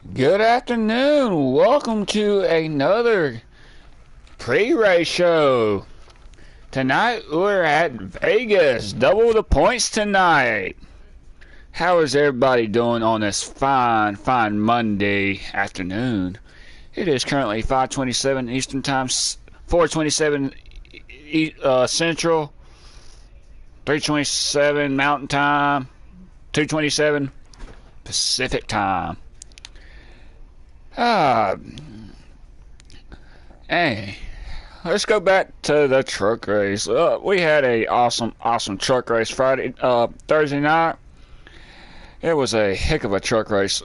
Good afternoon. Welcome to another pre-race show. Tonight we're at Vegas. Double the points tonight. How is everybody doing on this fine Monday afternoon? It is currently 5:27 Eastern Time, 4:27 Central, 3:27 Mountain Time, 2:27 Pacific Time. Ah, hey, let's go back to the truck race. We had a awesome truck race Thursday night. It was a heck of a truck race.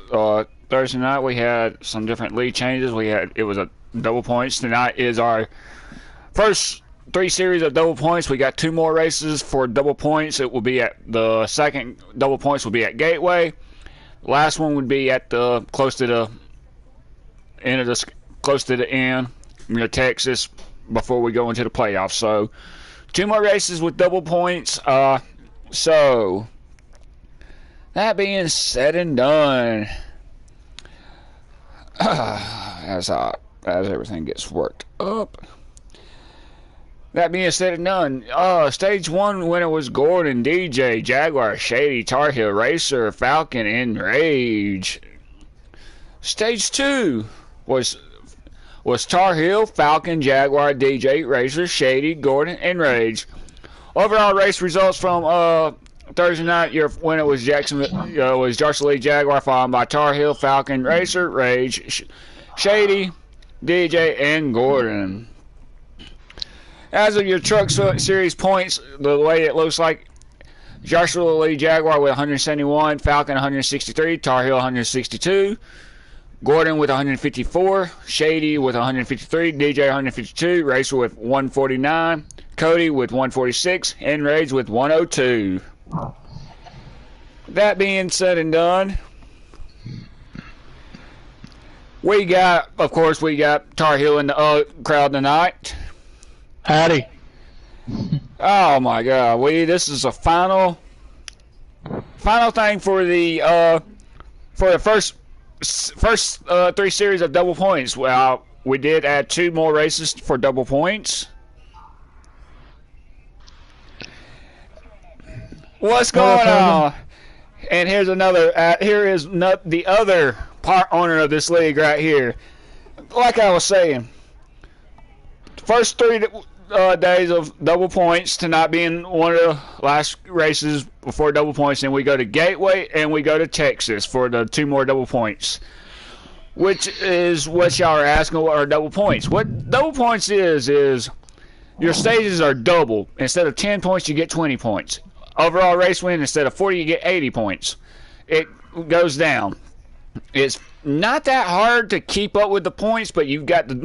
Thursday night we had some different lead changes. It was a double points. Tonight is our first 3 series of double points. We got 2 more races for double points. It will be at the second double points will be at Gateway. Last one would be at the close to the end near Texas before we go into the playoffs. So 2 more races with double points. So that being said and done, as everything gets worked up. That being said and done, stage 1 winner was Gordon, DJ, Jaguar, Shady, Tar Heel, Racer, Falcon, and Rage. Stage 2 was Tar Heel, Falcon, Jaguar, DJ, Racer, Shady, Gordon, and Rage. Overall race results from Thursday night, your winner was Joshua Lee Jaguar, followed by Tar Heel, Falcon, Racer, Rage, Shady, DJ, and Gordon. As of your truck series points, the way it looks like, Joshua Lee Jaguar with 171, Falcon 163, Tar Heel 162, Gordon with 154, Shady with 153, DJ 152, Racer with 149, Cody with 146, and Rage with 102. That being said and done, we got Tar Heel in the crowd tonight. Howdy. Oh my God! This is a final thing for the first 3 series of double points. Well, we did add 2 more races for double points. What's going on? And here's another. Here is the other part owner of this league right here. Like I was saying, first 3 days of double points tonight being one of the last races before double points, and we go to Gateway and we go to Texas for the 2 more double points, which is what y'all are asking. What are double points? What double points is your stages are double. Instead of 10 points, you get 20 points. Overall race win, instead of 40, you get 80 points. It goes down. It's not that hard to keep up with the points, but you got to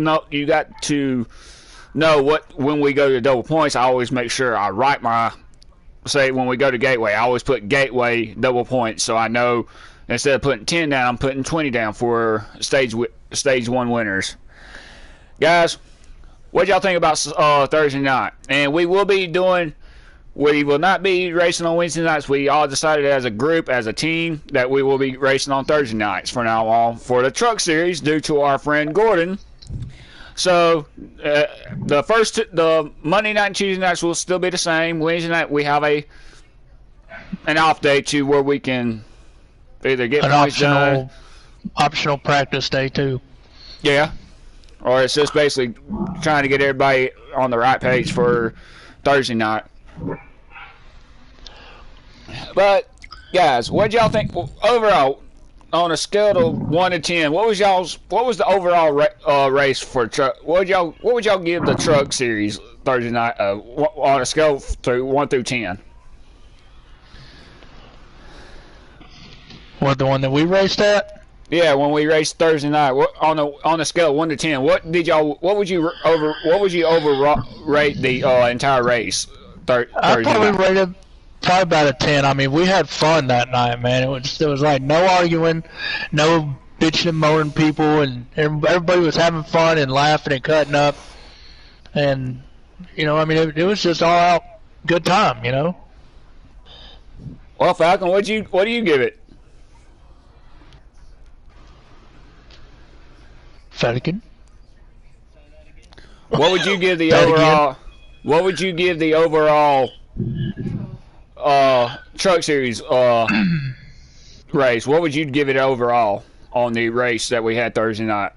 know what. When we go to double points, I always make sure I write when we go to Gateway, I always put Gateway double points, so I know instead of putting 10 down, I'm putting 20 down for stage 1 winners. Guys, what y'all think about Thursday night? And we will not be racing on Wednesday nights. We all decided as a group, as a team, that we will be racing on Thursday nights from now on for the truck series due to our friend Gordon. So the Monday night and Tuesday nights will still be the same. Wednesday night we have an off day to where we can either get points done. Optional practice day too. Yeah. Or it's just basically trying to get everybody on the right page for Thursday night. But guys, what y'all think overall? On a scale of 1 to 10, what was the overall race for truck? What would y'all give the truck series Thursday night on a scale through 1 through 10? What, the one that we raced at? Yeah, when we raced Thursday night, on a scale of 1 to 10, what would you overrate the entire race Thursday I probably night? rated probably about a 10. I mean, we had fun that night, man. It was like no arguing, no bitching and moaning people, and everybody was having fun and laughing and cutting up. And, I mean, it was just all out good time, Well, Falcon, what do you give it? Fettigan. What would you give the That again? overall? What would you give the overall truck series race? What would you give it overall on the race that we had Thursday night?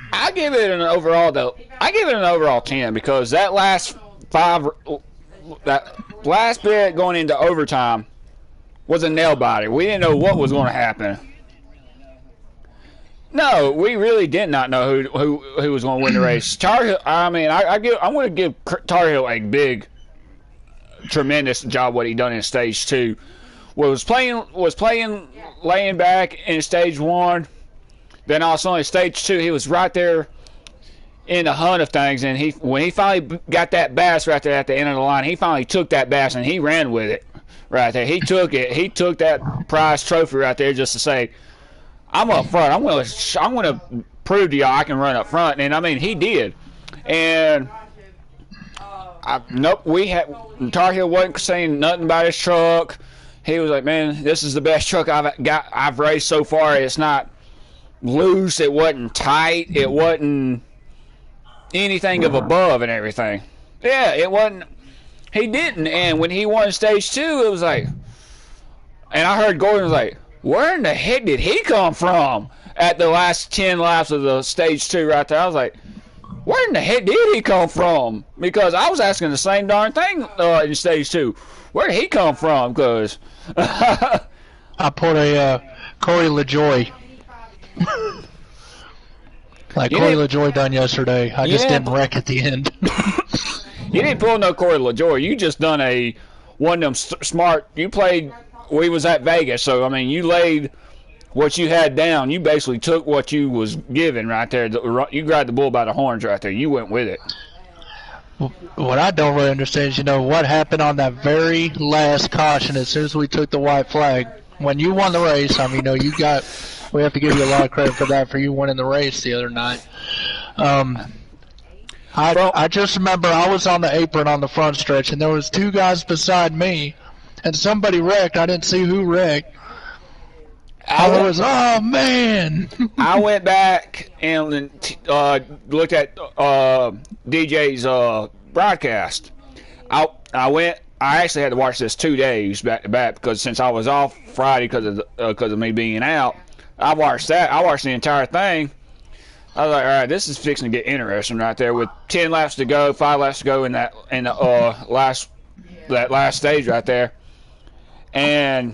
I give it an overall though. I give it an overall 10 because that last bit going into overtime was a nail biter. We didn't know what was going to happen. No, we really did not know who was going to win the race. Tar Heel. I mean, I'm going to give Tar Heel a big, tremendous job what he done in stage 2. Was playing laying back in stage 1. Then also in stage 2, he was right there in the hunt of things, and when he finally got that bass right there at the end of the line, he finally took that bass and he ran with it right there. He took it. He took that prize trophy right there just to say, "I'm up front. I'm gonna prove to y'all I can run up front." And I mean, he did. And Tar Heel wasn't saying nothing about his truck. He was like, "Man, this is the best truck I've raced so far. It's not loose. It wasn't tight. It wasn't anything of above and everything." Yeah, it wasn't. He didn't. And when he won stage 2, it was like, and I heard Gordon was like, "Where in the heck did he come from?" At the last 10 laps of the stage 2 right there, I was like, "Where in the heck did he come from?" Because I was asking the same darn thing in stage 2. Where did he come from? Because I put a Corey LaJoy. Like Corey LaJoy done yesterday. I just didn't wreck at the end. You didn't pull no Corey LaJoy. You just done one of them smart. You played. We was at Vegas, so I mean, you laid what you had down. You basically took what you was given right there. You grabbed the bull by the horns right there. You went with it. What I don't really understand is, what happened on that very last caution as soon as we took the white flag. When you won the race, I mean, we have to give you a lot of credit for that, for you winning the race the other night. I just remember I was on the apron on the front stretch, and there was 2 guys beside me, and somebody wrecked. I didn't see who wrecked. I was, oh, man. I went back and looked at DJ's broadcast. I actually had to watch this 2 days back to back because since I was off Friday because of me being out, I watched that. I watched the entire thing. I was like, all right, this is fixing to get interesting right there with 10 laps to go, 5 laps to go in the last stage right there. And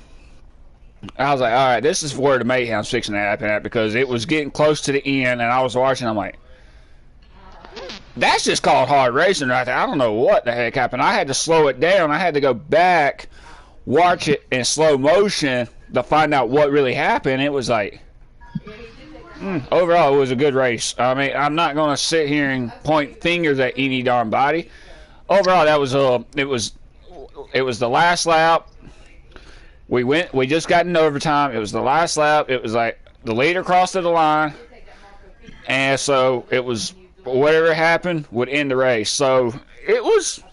I was like, all right, this is where the mayhem's fixing to happen at because it was getting close to the end, and I was watching. I'm like, that's just called hard racing right there. I don't know what the heck happened. I had to slow it down. I had to go back, watch it in slow motion to find out what really happened. It was like, overall, it was a good race. I mean, I'm not going to sit here and point fingers at any darn body. Overall, that was it was the last lap. We just got in overtime. It was the last lap. It was like the leader crossed to the line, and so it was whatever happened would end the race. So it was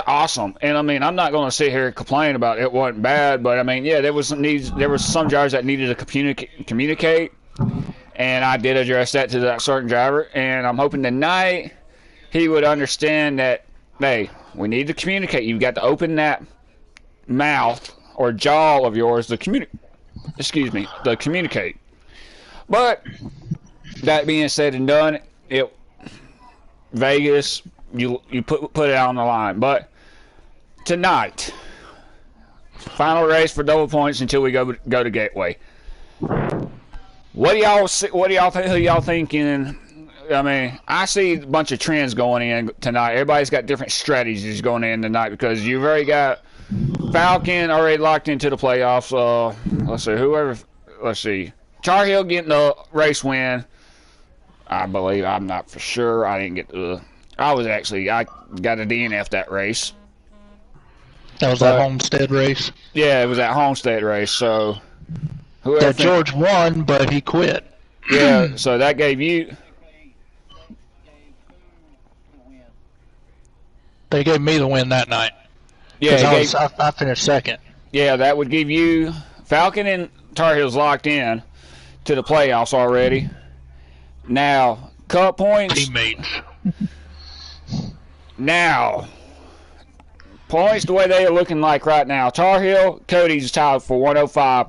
awesome. And I mean, I'm not going to sit here and complain about it wasn't bad, but I mean, yeah, there was some drivers that needed to communicate, and I did address that to that certain driver. And I'm hoping tonight he would understand that, hey, we need to communicate. You've got to open that mouth or jaw of yours to communicate. But that being said and done, Vegas, you put it out on the line. But tonight, final race for double points until we go to Gateway. What do y'all think? Who y'all thinking? I mean, I see a bunch of trends going in tonight. Everybody's got different strategies going in tonight because you've already got Falcon already locked into the playoffs. Let's see, whoever let's see. Tar Heel getting the race win. I believe. I'm not for sure. I didn't get the. I got a DNF that race. That was that Homestead race. Yeah, it was that Homestead race. So that George won, but he quit. Yeah, so that gave you. They gave me the win that night. Yeah, I finished second. Yeah, that would give you Falcon and Tar Heels locked in to the playoffs already. Now, Cup points. Teammates. Now, points the way they are looking like right now. Tar Heel, Cody's tied for 105.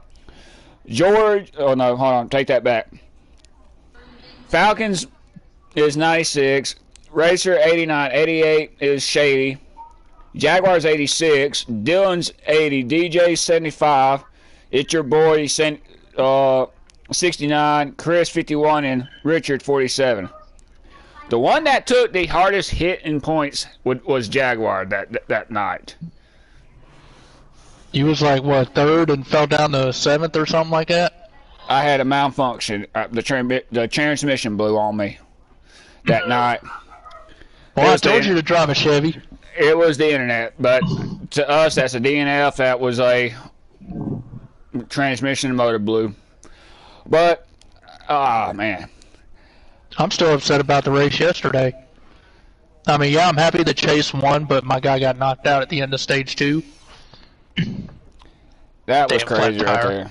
George, oh no, hold on, take that back. Falcons is 96. Racer 89. 88 is Shady. Jaguars 86. Dylan's 80. DJ 75. It's your boy 69. Chris 51 and Richard 47. The one that took the hardest hit in points was Jaguar that night. He was like, what, third and fell down to seventh or something like that? I had a malfunction. The transmission blew on me that night. Well, I told you to drive a Chevy. It was the internet, but to us, that's a DNF. That was a transmission motor blew. But, man. I'm still upset about the race yesterday. I mean, yeah, I'm happy that Chase won, but my guy got knocked out at the end of stage 2. That was crazy right there. I'm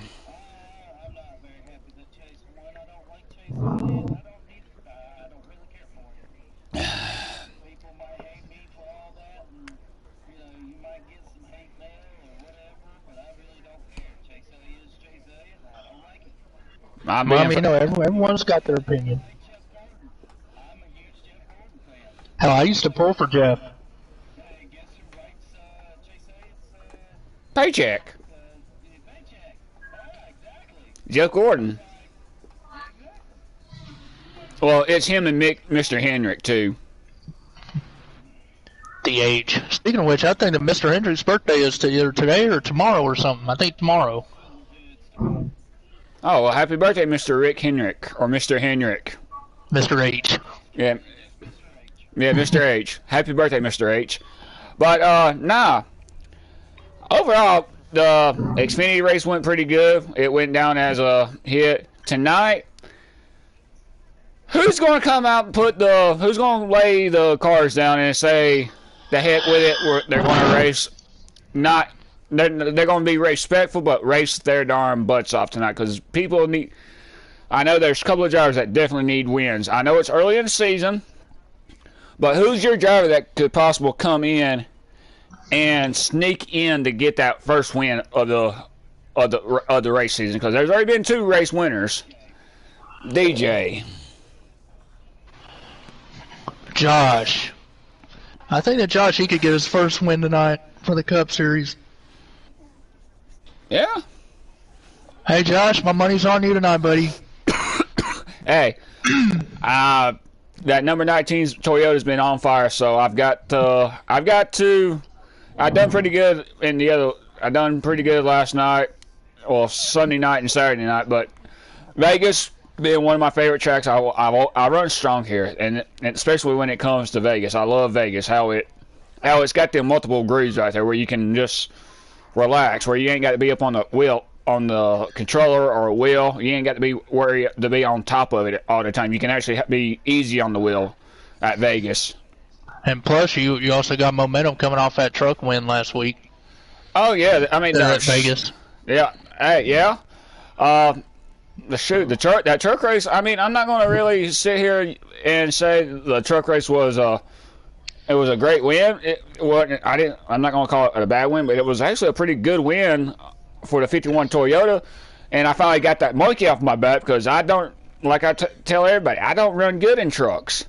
not very happy that Chase won. I don't like Chase. I don't really care for him. People might hate me for all that, and you might get some hate mail or whatever, but I really don't care. Chase A is Chase A, and I don't like it. I mean, everyone's got their opinion. I'm a huge Jeff Gordon fan. Hell, I used to pull for Jeff. Guess who writes Chase A's Paycheck. paycheck? Exactly. Jeff Gordon. Well, it's him and Mr. Hendrick, too. The age. Speaking of which, I think that Mr. Hendrick's birthday is either today or tomorrow or something. I think tomorrow. Oh, well, happy birthday, Mr. Rick Hendrick, or Mr. Hendrick. Mr. H. Yeah. Yeah, Mr. H. Happy birthday, Mr. H. But, nah. Overall, the Xfinity race went pretty good. It went down as a hit. Tonight, who's going to come out and who's going to lay the cars down and say, the heck with it, they're going to race, they're going to be respectful, but race their darn butts off tonight, because people need, I know there's a couple of drivers that definitely need wins. I know it's early in the season, but who's your driver that could possibly come in and sneak in to get that first win of the race season? Because there's already been 2 race winners. DJ. Josh. I think that Josh, he could get his first win tonight for the Cup Series. Yeah. Hey, Josh, my money's on you tonight, buddy. Hey, that number 19's Toyota's been on fire, so I've done pretty good I done pretty good last night, well, Sunday night and Saturday night, but Vegas being one of my favorite tracks. I run strong here, and especially when it comes to Vegas. I love Vegas, how it's got them multiple grooves right there where you can just relax, where you ain't got to be up on the wheel, on the controller or a wheel. You ain't got to be worried to be on top of it all the time. You can actually be easy on the wheel at Vegas. And plus, you also got momentum coming off that truck win last week. Oh yeah, I mean at Vegas. Yeah, hey, yeah. That truck race. I mean, I'm not going to really sit here and say the truck race was a great win. It wasn't. I'm not going to call it a bad win, but it was actually a pretty good win for the 51 Toyota. And I finally got that monkey off my back, because I don't, like I tell everybody, I don't run good in trucks.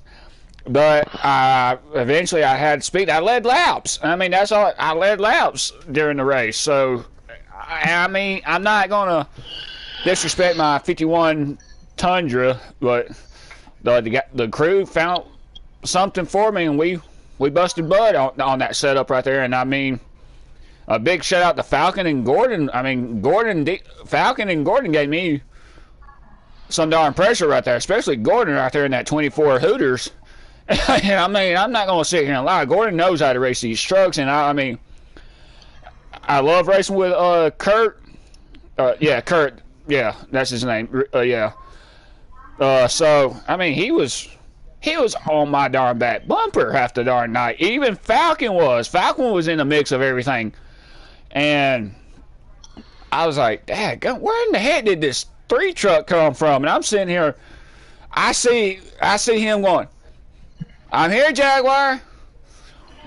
But eventually I had speed. I led laps. I mean, that's all. I led laps during the race. So, I mean, I'm not going to disrespect my 51 Tundra, but the crew found something for me, and we busted bud on that setup right there. And I mean, a big shout out to Falcon and Gordon. I mean, Falcon and Gordon gave me some darn pressure right there, especially Gordon right there in that 24 Hooters. I mean, I'm not going to sit here and lie. Gordon knows how to race these trucks, and I mean, I love racing with Kurt. Yeah, Kurt. Yeah, that's his name. Yeah. So, I mean, he was on my darn back bumper half the darn night. Even Falcon was. Falcon was in the mix of everything. And I was like, Dad, where in the heck did this 3 truck come from? And I'm sitting here, I see him going, I'm here, Jaguar.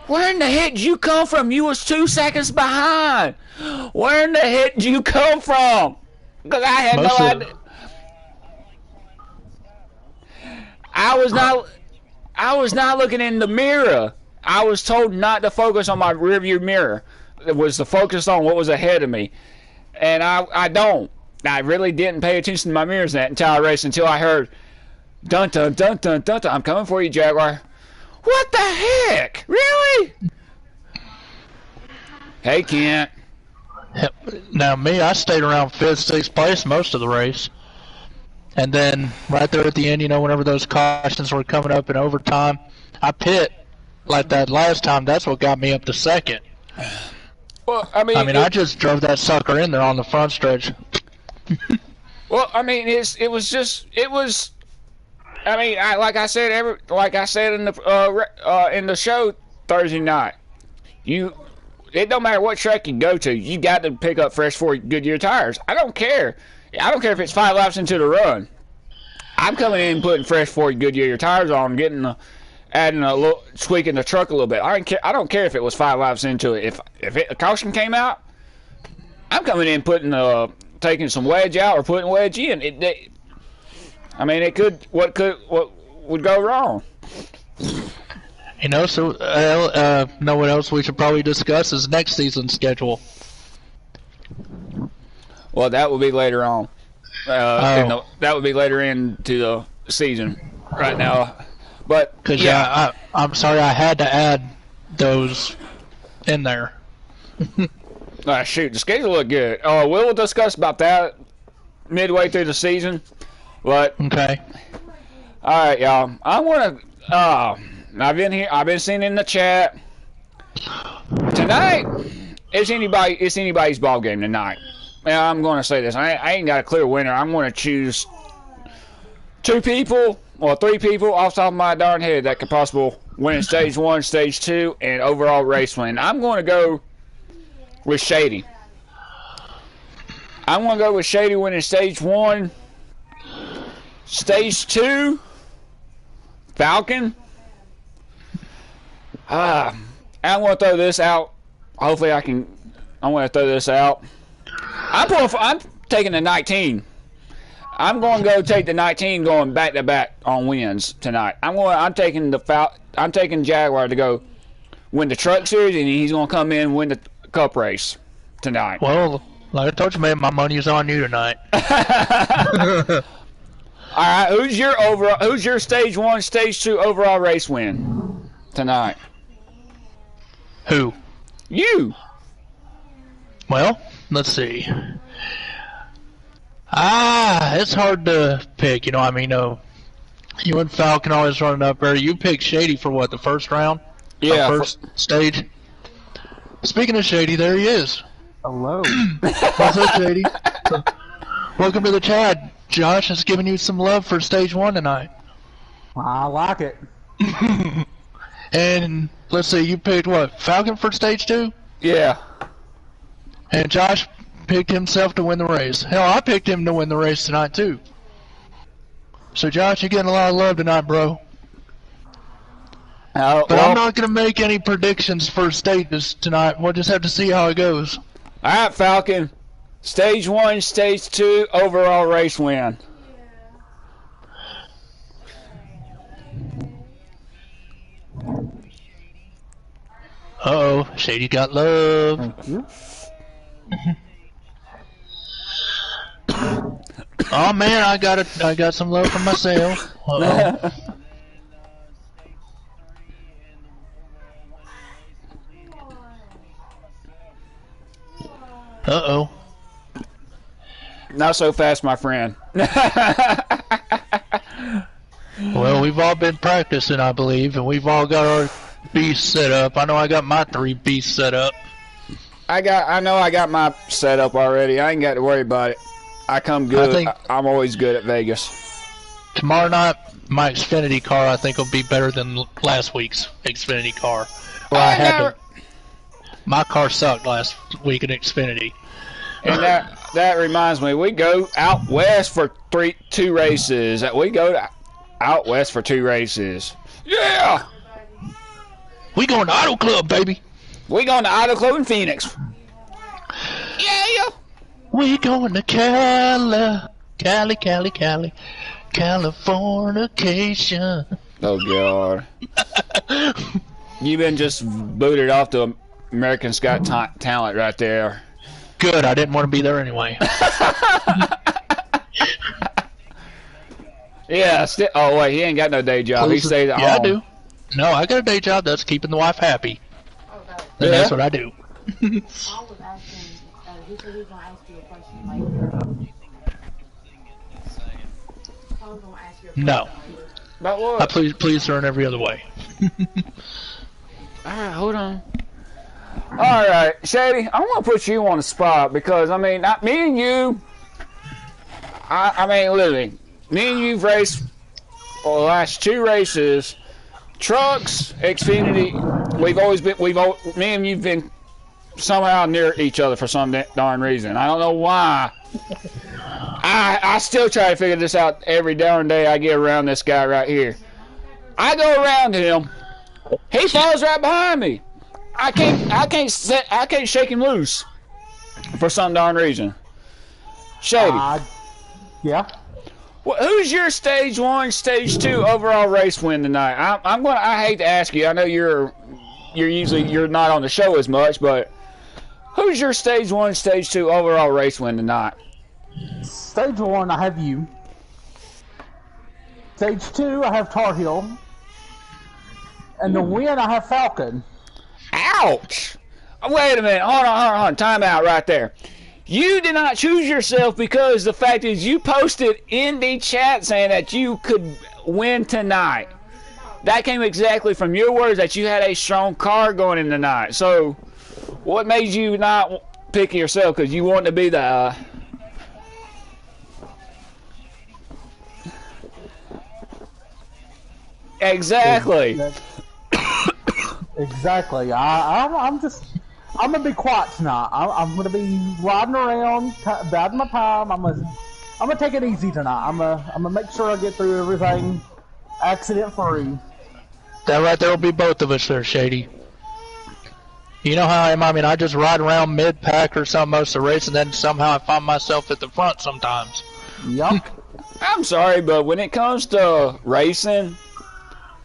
Where in the heck did you come from? You was 2 seconds behind. Where in the heck did you come from? Because I had no idea. I was not looking in the mirror. I was told not to focus on my rearview mirror. It was to focus on what was ahead of me. And I really didn't pay attention to my mirrors until I raced, until I heard dun dun dun dun dun dun. I'm coming for you, Jaguar. What the heck? Really? Hey, Kent. Now, me, I stayed around 5th, 6th place most of the race. And then right there at the end, you know, whenever those cautions were coming up in overtime, I pit like that last time. That's what got me up to 2nd. Well, I mean, I just drove that sucker in there on the front stretch. Well, I mean, it was. I mean, like I said in the show Thursday night, it don't matter what track you go to, you got to pick up fresh Ford Goodyear tires. I don't care if it's 5 laps into the run. I'm coming in and putting fresh Ford Goodyear tires on, adding a little, tweaking the truck a little bit. I don't care if it was 5 laps into it. If a caution came out, I'm coming in taking some wedge out or putting wedge in. I mean, what would go wrong? You know, so know what else we should probably discuss is next season's schedule. Well, that will be later on. That would be later into the season. Right now, but because I'm sorry, I had to add those in there. Shoot, the schedule looked good. We'll discuss about that midway through the season. But okay. All right, y'all. I want to. I've been seeing in the chat tonight. It's anybody's ball game tonight. Now, I'm going to say this. I ain't got a clear winner. I'm going to choose 2 people or 3 people off the top of my darn head that could possibly win stage 1, stage 2, and overall race win. I'm going to go with Shady. I'm going to go with Shady winning stage 1. Stage 2, Falcon. I'm going to throw this out. Hopefully I'm going to throw this out. I'm taking the 19. I'm going to go take the 19 going back to back on wins tonight. I'm taking Jaguar to go win the truck series, and he's going to come in and win the cup race tonight. Well, like I told you, man, my money's on you tonight. All right, who's your stage 1, stage 2 overall race win tonight? Who? You. Well, let's see. It's hard to pick. You know, I mean, you and Falcon always running up there. You picked Shady for what, the first round? Yeah. First stage? Speaking of Shady, there he is. Hello. What's up, Shady? Welcome to the chat. Josh has given you some love for stage 1 tonight. I like it. And let's see, you picked what, Falcon for stage 2? Yeah. And Josh picked himself to win the race. Hell, I picked him to win the race tonight too. So Josh, you're getting a lot of love tonight, bro. But I'm not going to make any predictions for stages tonight. We'll just have to see how it goes. All right, Falcon. Stage 1, stage 2, overall race win. Uh-oh, Shady got love. Thank you. Oh man, I got some love for myself. Uh-oh. Not so fast, my friend. Well, we've all been practicing, I believe, and we've all got our beasts set up. I know I got my 3 beasts set up. I know I got my setup already. I ain't got to worry about it. I come good. I'm always good at Vegas. Tomorrow night, my Xfinity car, I think, will be better than last week's Xfinity car. My car sucked last week in Xfinity. And that reminds me, we go out west for 2 races. We go out west for 2 races. Yeah! We going to Auto Club, baby. We going to Auto Club in Phoenix. Yeah! We going to Californication. Oh, God. You've been just booted off to American's Got Talent right there. Good, I didn't want to be there anyway. Yeah, oh, wait, he ain't got no day job. He stays at home. Yeah, I do. No, I got a day job that's keeping the wife happy. And that's what I do. I was asking, he said he was going to ask you a question later. I was going to ask you a question No. later. About what? I please her in every other way. Alright, hold on. Alright, Shady, I want to put you on the spot because, I mean, me and you, I mean, literally, me and you've raced for the last 2 races, trucks, Xfinity, me and you've been somehow near each other for some darn reason. I don't know why. I still try to figure this out every darn day I get around this guy right here. I go around him, he falls right behind me. I can't shake him loose for some darn reason. Shady. Yeah. Well, who's your stage 1, stage 2 overall race win tonight? I hate to ask you. I know you're not on the show as much, but who's your stage 1, stage 2 overall race win tonight? Stage 1, I have you. Stage 2, I have Tar Heel. And the win, I have Falcon. Ouch! Wait a minute. Hold on. Time out right there. You did not choose yourself because the fact is you posted in the chat saying that you could win tonight. That came exactly from your words that you had a strong car going in tonight. So, what made you not pick yourself? Because you wanted to be the... Exactly. Exactly. I'm gonna be quiet tonight. I'm gonna be riding around, biding my time. I'm gonna take it easy tonight. I'm gonna make sure I get through everything accident free. That right there will be both of us there, Shady. You know how I am. I mean, I just ride around mid-pack or something most of the race, and then somehow I find myself at the front sometimes. Yup. I'm sorry, but when it comes to racing,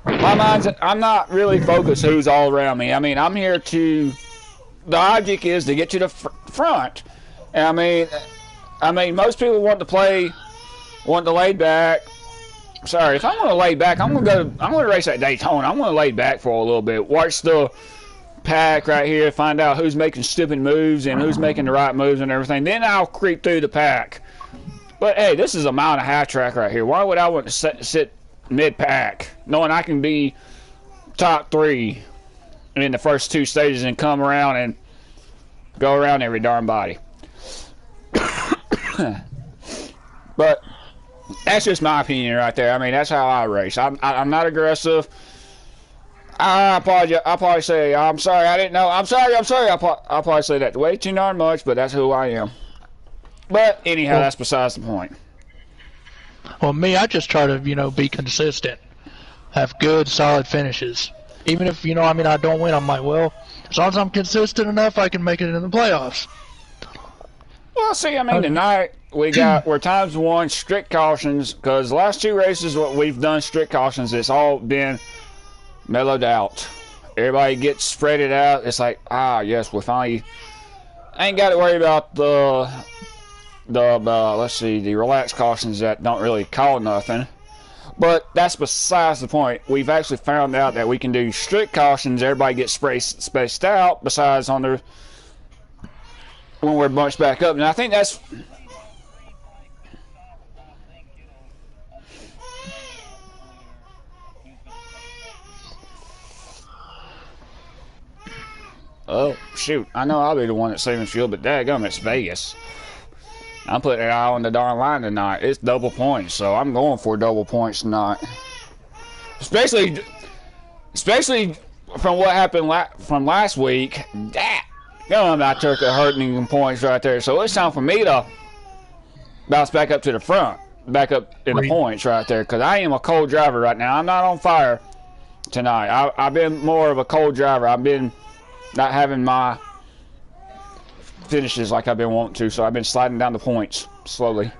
I'm not really focused who's all around me. I mean, I'm here to... The object is to get to the front. And I mean, most people want to lay back. Sorry, if I want to lay back, I'm gonna race at Daytona. I'm gonna lay back for a little bit, watch the pack right here, find out who's making stupid moves and who's making the right moves and everything. Then I'll creep through the pack. But hey, this is a 1.5-mile track right here. Why would I want to sit mid-pack, knowing I can be top 3 in the first 2 stages and come around and go around every darn body? But that's just my opinion right there. I mean, that's how I race. I'm not aggressive. I apologize. I'll probably say I'm sorry. I didn't know. I'm sorry. I'll probably say that way too darn much, but that's who I am. But anyhow, that's besides the point. Well, me, I just try to, be consistent. Have good, solid finishes. Even if, I don't win, I'm like, well, as long as I'm consistent enough, I can make it in the playoffs. Well, see, I mean, tonight we're times 1 strict cautions, because the last 2 races, what we've done strict cautions, it's all been mellowed out. Everybody gets spread it out. It's like, yes, we finally ain't got to worry about the relaxed cautions that don't really call nothing. But that's besides the point. We've actually found out that we can do strict cautions. Everybody gets spaced out. Besides when we're bunched back up, and I think Oh, shoot. I know I'll be the one that's saving fuel, but daggum, it's Vegas. I'm putting it out on the darn line tonight. It's double points, so I'm going for double points tonight. Especially from what happened from last week. I took a hurting points right there. So it's time for me to bounce back up to the front. Back up in the points right there. Because I am a cold driver right now. I'm not on fire tonight. I've been more of a cold driver. I've been not having my finishes like I've been wanting to. So I've been sliding down the points slowly.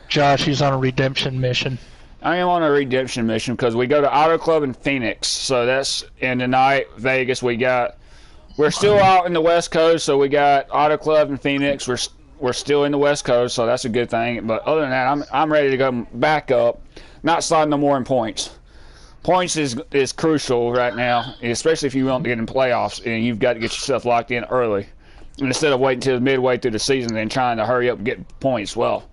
Josh, he's on a redemption mission. I am on a redemption mission because we go to Auto Club in Phoenix. So that's in tonight. Vegas, we're still out in the West Coast, so we got Auto Club in Phoenix. We're still in the West Coast, so that's a good thing. But other than that, I'm ready to go back up, not sliding no more in points. Points is crucial right now, especially if you want to get in playoffs, and you've got to get yourself locked in early instead of waiting until midway through the season and trying to hurry up and get points. Well,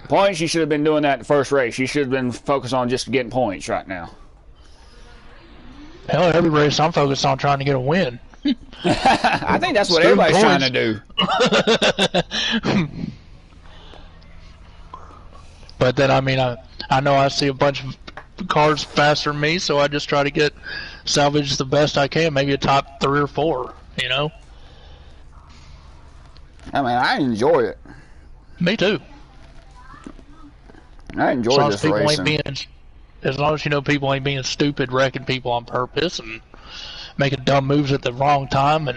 points, you should have been doing that in the first race. You should have been focused on just getting points right now. Hell, every race I'm focused on trying to get a win. I think that's what everybody's trying to do. But then, I mean, I know I see a bunch of cars faster than me, so I just try to salvage the best I can, maybe a top 3 or 4, you know? I mean, I enjoy it. Me too. I enjoy this racing. As long as you know people ain't being stupid, wrecking people on purpose, and making dumb moves at the wrong time,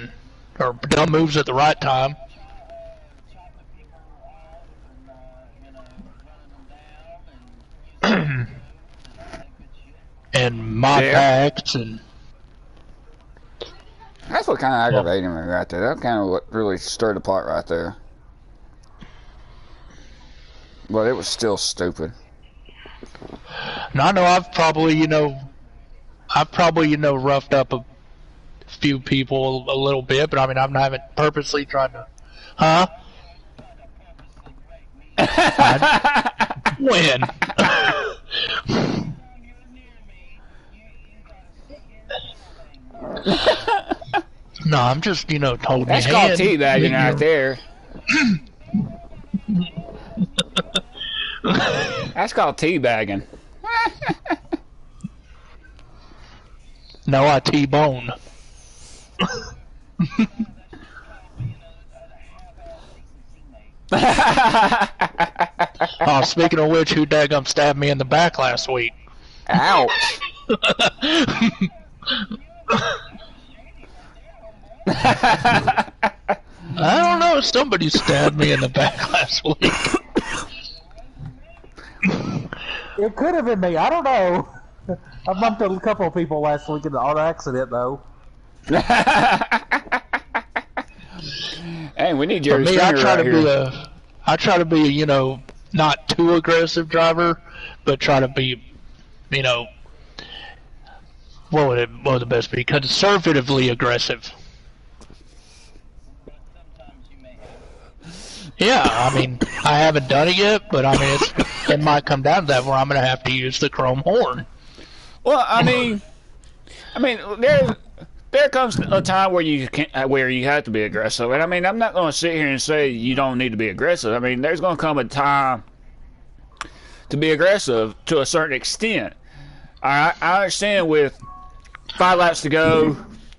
or dumb moves at the right time. And mod packs and. That's what kind of aggravated me right there. That kind of what really stirred the pot right there. But it was still stupid. Now I know I've probably roughed up a few people a little bit, but I mean I haven't purposely tried to. Huh? When? No, I'm just holding That's your hand. That's called teabagging right there. That's called teabagging. No, I T-bone. Oh, speaking of which, who daggum stabbed me in the back last week? Ouch. I don't know. Somebody stabbed me in the back last week. It could have been me. I don't know. I bumped a couple of people last week in the auto accident, though. Hey, we need Jerry For me, Springer I try to be not too aggressive driver, but try to be, what would the best be? Conservatively aggressive. Yeah, I mean, I haven't done it yet, but I mean, it might come down to that where I'm going to have to use the chrome horn. Well, I mean, there comes a time where you have to be aggressive, and I mean, I'm not going to sit here and say you don't need to be aggressive. I mean, there's going to come a time to be aggressive to a certain extent. I understand with 5 laps to go,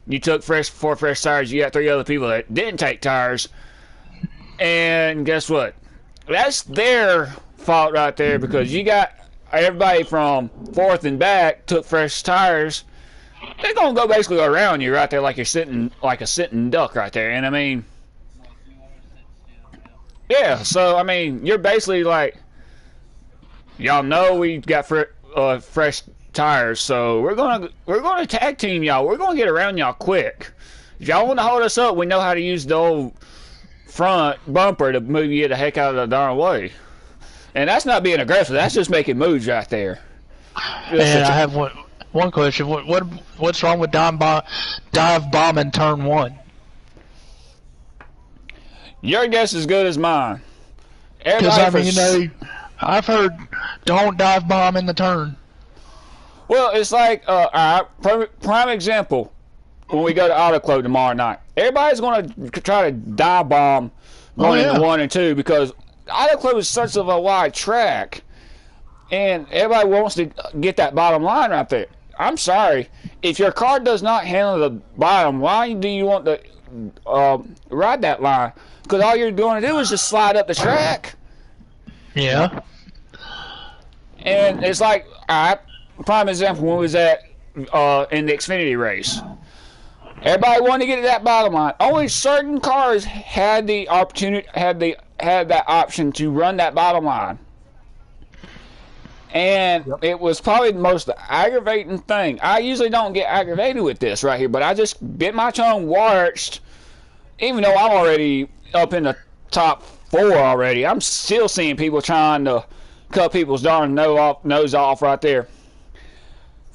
you took 4 fresh tires. You got 3 other people that didn't take tires. And guess what? That's their fault right there because you got everybody from 4th and back took fresh tires. They're gonna go basically around you right there like you're sitting like a sitting duck right there. And I mean, yeah. So I mean, you're basically like, y'all know we got fresh tires, so we're gonna tag team y'all. We're gonna get around y'all quick. If y'all want to hold us up, we know how to use the old front bumper to move you the heck out of the darn way. And that's not being aggressive. That's just making moves right there. And I have one question. What's wrong with dive bomb in turn 1? Your guess is as good as mine. Because I mean, I've heard don't dive bomb in the turn. Well, it's like prime example. When we go to Auto Club tomorrow night, everybody's going to try to dive bomb going into 1 and 2 because Auto Club is such of a wide track, and everybody wants to get that bottom line right there. I'm sorry, if your car does not handle the bottom, why do you want to ride that line? Because all you're going to do is just slide up the track. Yeah. And it's like, alright, prime example, when we was at in the Xfinity race. Everybody wanted to get to that bottom line. Only certain cars had the opportunity, had that option to run that bottom line. And it was probably the most aggravating thing. I usually don't get aggravated with this right here, but I just bit my tongue, watched, even though I'm already up in the top 4 already, I'm still seeing people trying to cut people's darn nose off right there.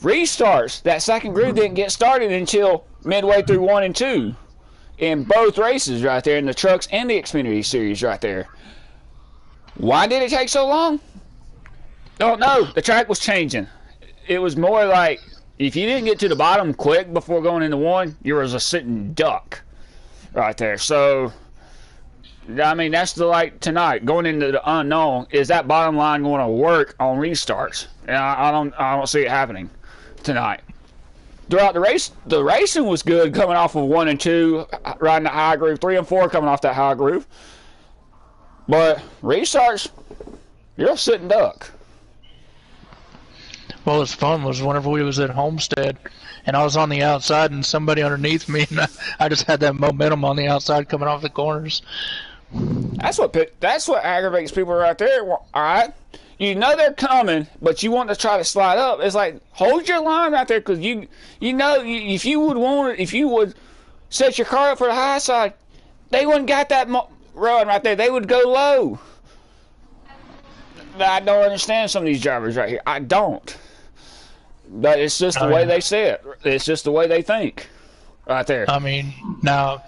Restarts. That second group didn't get started until midway through 1 and 2 in both races right there, in the trucks and the Xfinity series right there. Why did it take so long? Don't know. The track was changing. It was more like if you didn't get to the bottom quick before going into 1, you was a sitting duck right there. So, I mean, that's the like tonight going into the unknown. Is that bottom line going to work on restarts? And I don't see it happening tonight. Throughout the race, the racing was good coming off of 1 and 2, riding the high groove. 3 and 4 coming off that high groove. But restarts, you're a sitting duck. What was fun was whenever we was at Homestead and I was on the outside and somebody underneath me, and I just had that momentum on the outside coming off the corners. That's what aggravates people right there. All right, you know they're coming, but you want to try to slide up. It's like, hold your line right there, because you know if you would set your car up for the high side, they wouldn't got that run right there. They would go low. I don't understand some of these drivers right here. I don't. But it's just the way they say it. It's just the way they think right there. I mean, now,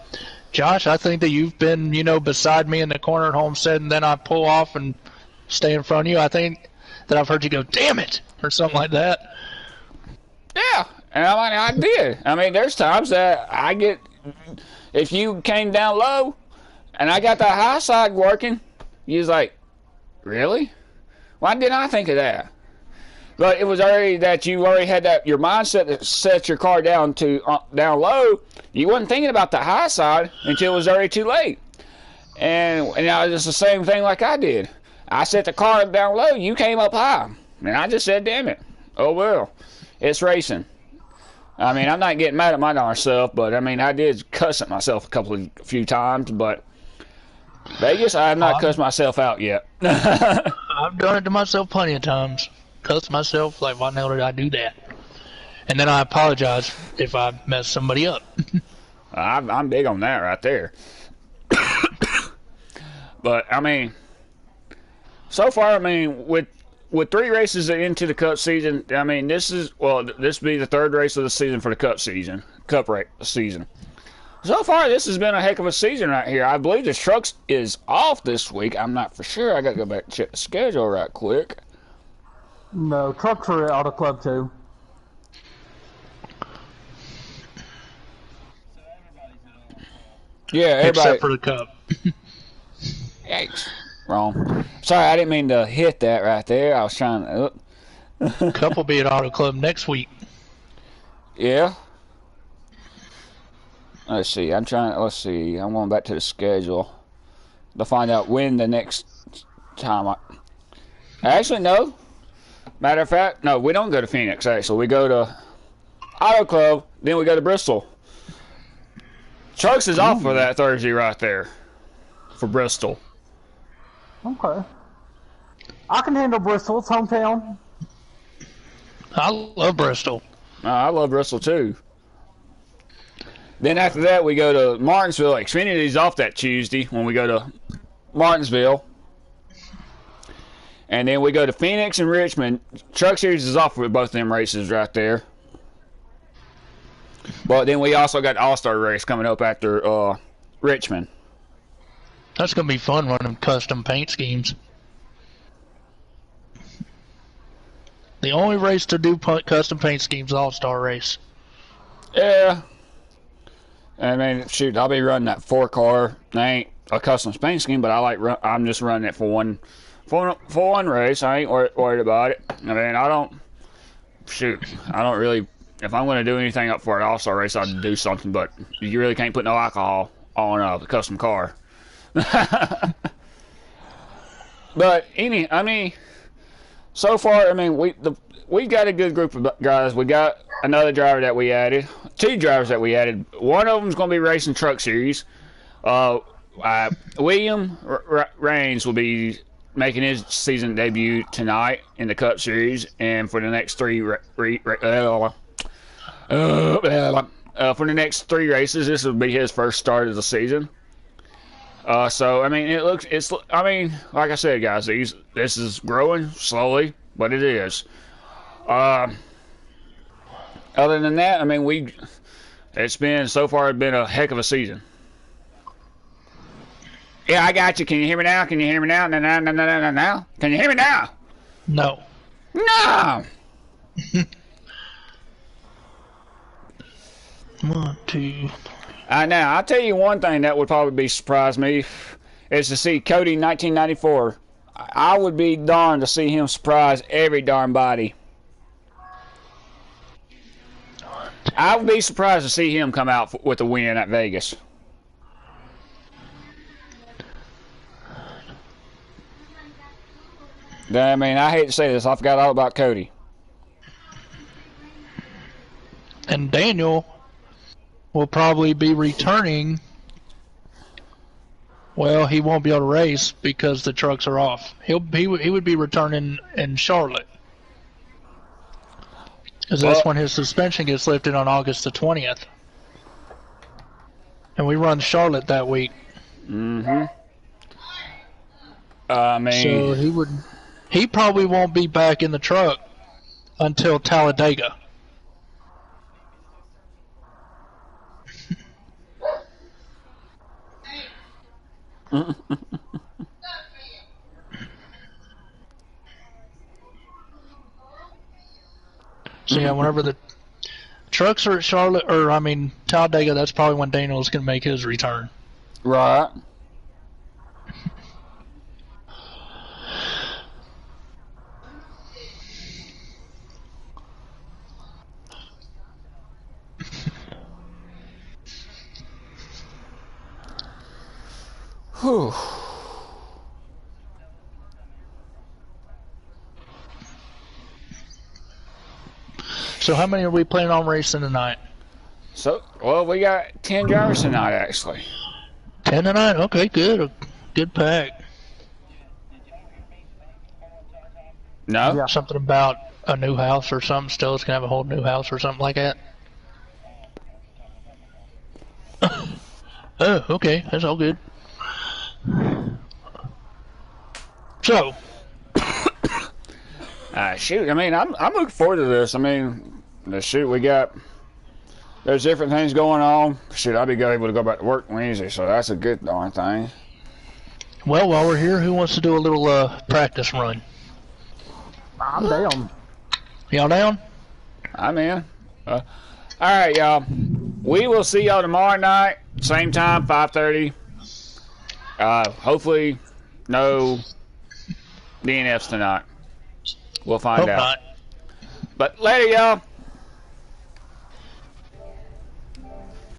Josh, I think that you've been, beside me in the corner at Homestead, and then I pull off and stay in front of you. I think that I've heard you go, damn it, or something like that. Yeah, and I did. I mean, there's times that I get, if you came down low and I got that high side working, you was like, really? Why didn't I think of that? But it was already that you already had that your mindset to set your car down to down low. You wasn't thinking about the high side until it was already too late. And now it's the same thing like I did. I set the car down low. You came up high, and I just said, "Damn it! Oh well, it's racing." I mean, I'm not getting mad at my darn self, but I mean, I did cuss at myself a few times, but Vegas, I have not cussed myself out yet. I've done it to myself plenty of times. Cuss myself, like, why the hell did I do that? And then I apologize if I mess somebody up. I'm big on that right there. But I mean, so far, I mean, with 3 races into the Cup season, I mean, this will be the 3rd race of the season for the Cup season. So far, this has been a heck of a season right here. I believe the trucks is off this week. I'm not for sure. I got to go back and check the schedule right quick. No, trucks are at Auto Club too. Yeah, everybody. Except for the Cup. Yikes. Wrong. Sorry, I didn't mean to hit that right there. I was trying to... Cup will be at Auto Club next week. Yeah. Let's see. I'm going back to the schedule to find out when the next time Actually, no. Matter of fact, no, we don't go to Phoenix, actually. We go to Auto Club, then we go to Bristol. Trucks is off for that Thursday right there. For Bristol. Okay. I can handle Bristol. It's hometown. I love Bristol. I love Bristol, too. Then after that, we go to Martinsville. Xfinity's off that Tuesday when we go to Martinsville. And then we go to Phoenix and Richmond. Truck Series is off with both of them races right there. But then we also got the All-Star race coming up after Richmond. That's going to be fun running custom paint schemes. The only race to do custom paint schemes is All-Star race. Yeah. I mean, shoot, I'll be running that 4-car. I ain't a custom paint scheme, but I'm just running it for one race. I ain't worried about it. I mean, I don't really. If I'm going to do anything up for an all-star race, I'd do something. But you really can't put no alcohol on a custom car. But I mean, so far, I mean, we got a good group of guys. We got another driver that we added, 2 drivers that we added. One of them's going to be racing Truck Series. William Raines will be making his season debut tonight in the Cup Series, and for the next 3 for the next 3 races, this will be his first start of the season. So I mean, I mean, like I said, guys, this is growing slowly, but it is. Other than that, I mean, it's been a heck of a season. Yeah, I got you. Can you hear me now? Can you hear me now? Now? Can you hear me now? No. No. 1, 2. Now, I'll tell you one thing that would probably surprise me is to see Cody 1994. I would be darned to see him surprise every darn body. I would be surprised to see him come out with a win at Vegas. I mean, I hate to say this, I forgot all about Cody. And Daniel will probably be returning. Well, he won't be able to race because the trucks are off. He would be returning in Charlotte, because that's when his suspension gets lifted on August the 20th, and we run Charlotte that week. I mean, so he probably won't be back in the truck until Talladega. So yeah, whenever the trucks are at Charlotte, or I mean Talladega, that's probably when Daniel's going to make his return. Right. Whew. So how many are we planning on racing tonight? So, well, we got 10 drivers tonight, actually. 10 tonight? Okay, good. A good pack. No? Yeah. Something about a new house or something. Stella's going to have a whole new house or something like that. Oh, okay. That's all good. So, shoot, I mean, I'm looking forward to this. I mean, there's different things going on. Shoot, I'll be able to go back to work Wednesday, so that's a good darn thing. well, while we're here, who wants to do a little practice run? I'm down. Y'all down? I'm in. All right, y'all. We will see y'all tomorrow night, same time, 5:30. Hopefully, no DNFs tonight. We'll find Hope out. not. But later, y'all.